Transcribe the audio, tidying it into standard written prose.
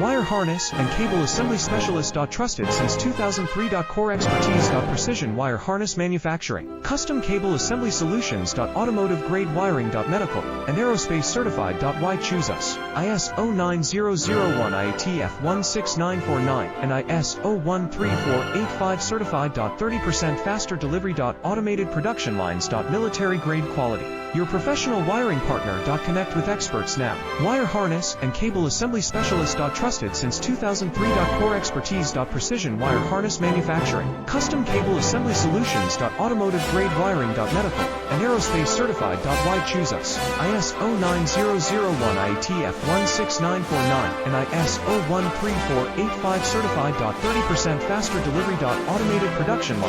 Wire harness and cable assembly specialist. Trusted since 2003. Core expertise. Precision wire harness manufacturing. Custom cable assembly solutions. Automotive grade wiring. Medical and aerospace certified. Why choose us? IS 09001 IATF 16949 and IS 013485 certified. 30% faster delivery. Automated production lines. Military grade quality. Your professional wiring partner. Connect with experts now. Wire harness and cable assembly specialist. Trusted since 2003. Core expertise. Precision wire harness manufacturing. Custom cable assembly solutions. Automotive grade wiring. Medical and aerospace certified. Why choose us? IS 09001 IATF 16949 and IS 013485 certified. 30% faster delivery. Automated production line.